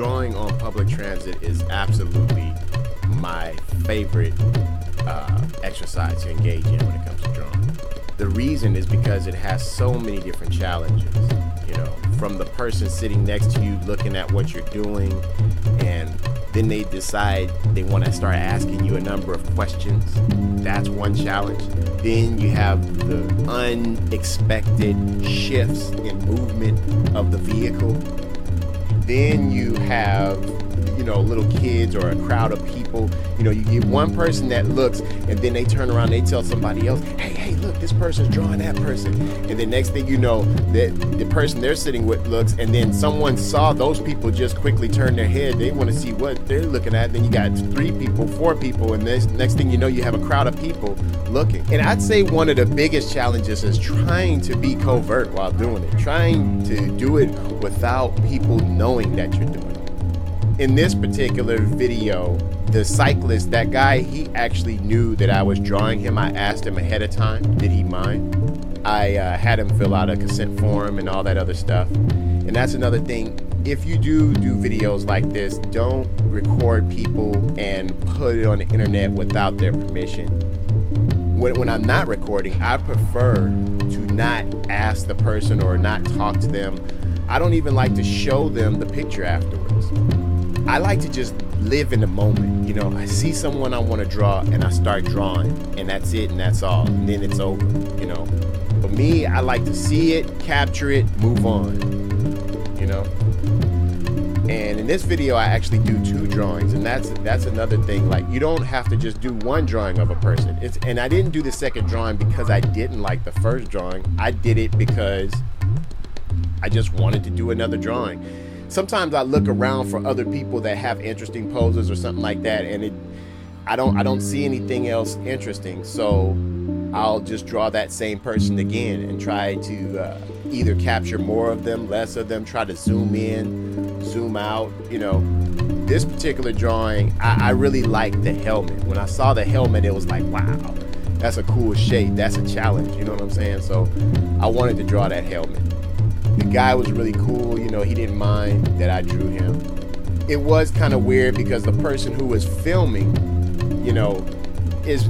drawing on public transit is absolutely my favorite exercise to engage in when it comes to drawing. The reason is because it has so many different challenges, you know, from the person sitting next to you looking at what you're doing, and then they decide they want to start asking you a number of questions. That's one challenge. Then you have the unexpected shifts in movement of the vehicle. Then you have, you know, little kids or a crowd of people. You know, you get one person that looks, and then they turn around and they tell somebody else, hey, look, this person's drawing that person. And the next thing you know, that the person they're sitting with looks, and then someone saw those people just quickly turn their head. They want to see what they're looking at. Then you got 3 people, 4 people, and next thing you know, you have a crowd of people looking. And I'd say one of the biggest challenges is trying to be covert while doing it, trying to do it without people knowing that you're doing it. In this particular video, the cyclist, that guy, he actually knew that I was drawing him. I asked him ahead of time, did he mind? I had him fill out a consent form and all that other stuff. And that's another thing. If you do videos like this, don't record people and put it on the internet without their permission. When I'm not recording, I prefer to not ask the person or not talk to them. I don't even like to show them the picture afterwards. I like to just live in the moment. You know, I see someone I want to draw and I start drawing, and that's it and that's all, and then it's over, you know. For me, I like to see it, capture it, move on, you know. And in this video, I actually do 2 drawings, and that's another thing. Like, you don't have to just do 1 drawing of a person. And I didn't do the second drawing because I didn't like the first drawing. I did it because I just wanted to do another drawing. Sometimes I look around for other people that have interesting poses or something like that, and I don't see anything else interesting. So I'll just draw that same person again and try to either capture more of them, less of them, try to zoom in, zoom out. You know, this particular drawing, I really liked the helmet. When I saw the helmet, it was like, wow, that's a cool shape. That's a challenge. You know what I'm saying? So I wanted to draw that helmet. The guy was really cool, you know, he didn't mind that I drew him. It was kind of weird because the person who was filming, you know,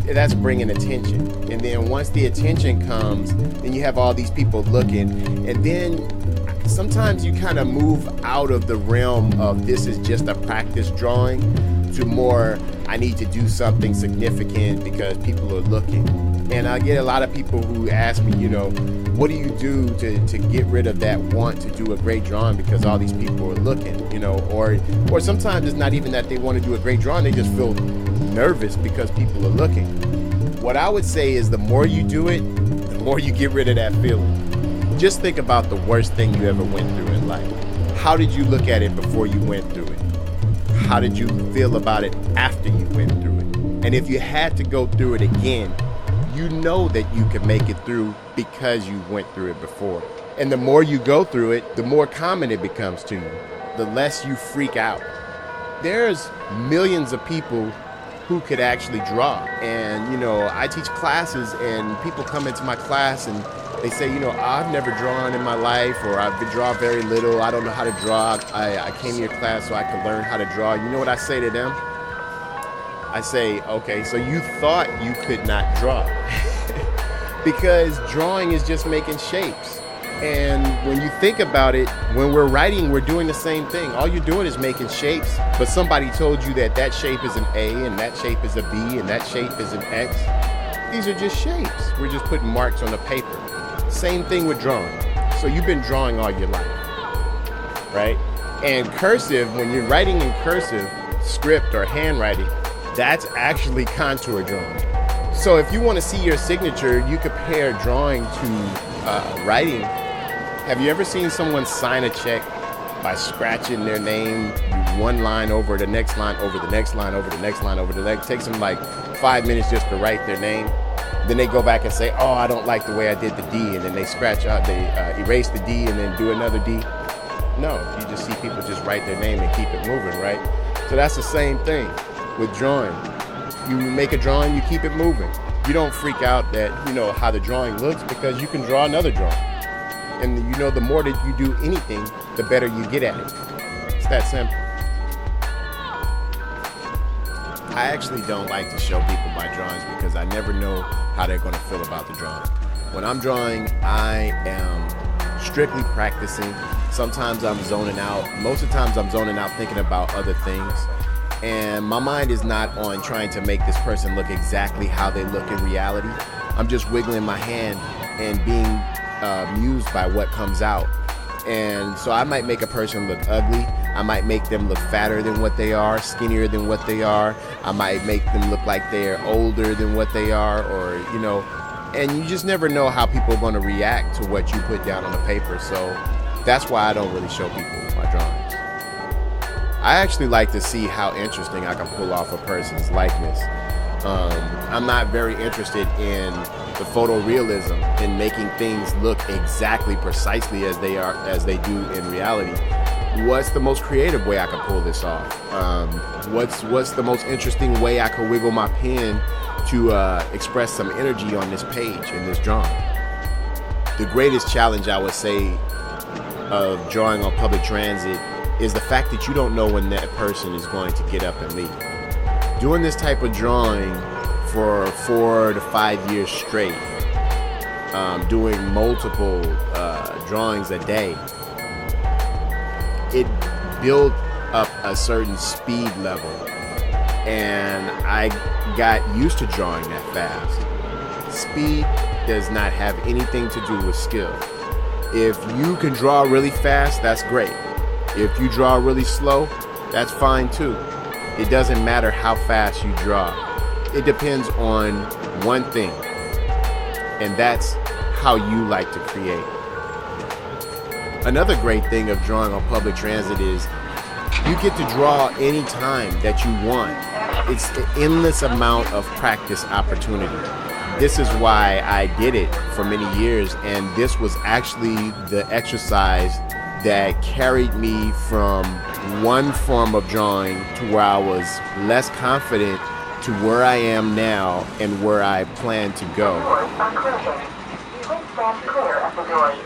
that's bringing attention. And then once the attention comes, then you have all these people looking, and then sometimes you kind of move out of the realm of this is just a practice drawing to more, I need to do something significant because people are looking. And I get a lot of people who ask me, you know, what do you do to get rid of that want to do a great drawing because all these people are looking, you know, or sometimes it's not even that they want to do a great drawing, they just feel nervous because people are looking. What I would say is the more you do it, the more you get rid of that feeling. Just think about the worst thing you ever went through in life. How did you look at it before you went through it? How did you feel about it after you went through it? And if you had to go through it again, you know that you can make it through because you went through it before. And the more you go through it, the more common it becomes to you, the less you freak out. There's millions of people who could actually draw. And, you know, I teach classes and people come into my class and they say, you know, I've never drawn in my life, or I've drawn very little. I don't know how to draw. I came to your class so I could learn how to draw. You know what I say to them? I say, okay, so you thought you could not draw. Because drawing is just making shapes. And when you think about it, when we're writing, we're doing the same thing. All you're doing is making shapes, but somebody told you that that shape is an A, and that shape is a B, and that shape is an X. These are just shapes. We're just putting marks on the paper. Same thing with drawing. So you've been drawing all your life, right? And cursive, when you're writing in cursive, script or handwriting, that's actually contour drawing. So if you want to see your signature, you compare drawing to writing. Have you ever seen someone sign a check by scratching their name one line over the next line, over the next line, over the next line, over the next? It takes them like 5 minutes just to write their name. Then they go back and say, oh, I don't like the way I did the D. And then they scratch out, they erase the D and then do another D. No, you just see people just write their name and keep it moving, right? So that's the same thing with drawing. You make a drawing, you keep it moving. You don't freak out that, you know, how the drawing looks, because you can draw another drawing. And you know, the more that you do anything, the better you get at it. It's that simple. I actually don't like to show people my drawings because I never know how they're going to feel about the drawing. When I'm drawing, I am strictly practicing. Sometimes I'm zoning out. Most of the times I'm zoning out thinking about other things. And my mind is not on trying to make this person look exactly how they look in reality. I'm just wiggling my hand and being amused by what comes out. And so I might make a person look ugly. I might make them look fatter than what they are, skinnier than what they are. I might make them look like they're older than what they are, or, you know, and you just never know how people are going to react to what you put down on the paper. So that's why I don't really show people my drawings. I actually like to see how interesting I can pull off a person's likeness. I'm not very interested in the photorealism, in making things look exactly precisely as they do in reality. What's the most creative way I can pull this off? What's the most interesting way I can wiggle my pen to express some energy on this page, in this drawing? The greatest challenge, I would say, of drawing on public transit is the fact that you don't know when that person is going to get up and leave. Doing this type of drawing for 4 to 5 years straight, doing multiple drawings a day, it built up a certain speed level, and I got used to drawing that fast. Speed does not have anything to do with skill. If you can draw really fast, that's great. If you draw really slow, that's fine too. It doesn't matter how fast you draw. It depends on one thing, and that's how you like to create. Another great thing of drawing on public transit is you get to draw any time that you want. It's an endless amount of practice opportunity. This is why I did it for many years, and this was actually the exercise that carried me from one form of drawing to where I was less confident to where I am now and where I plan to go. Doors are closing. Please stand clear of the doors.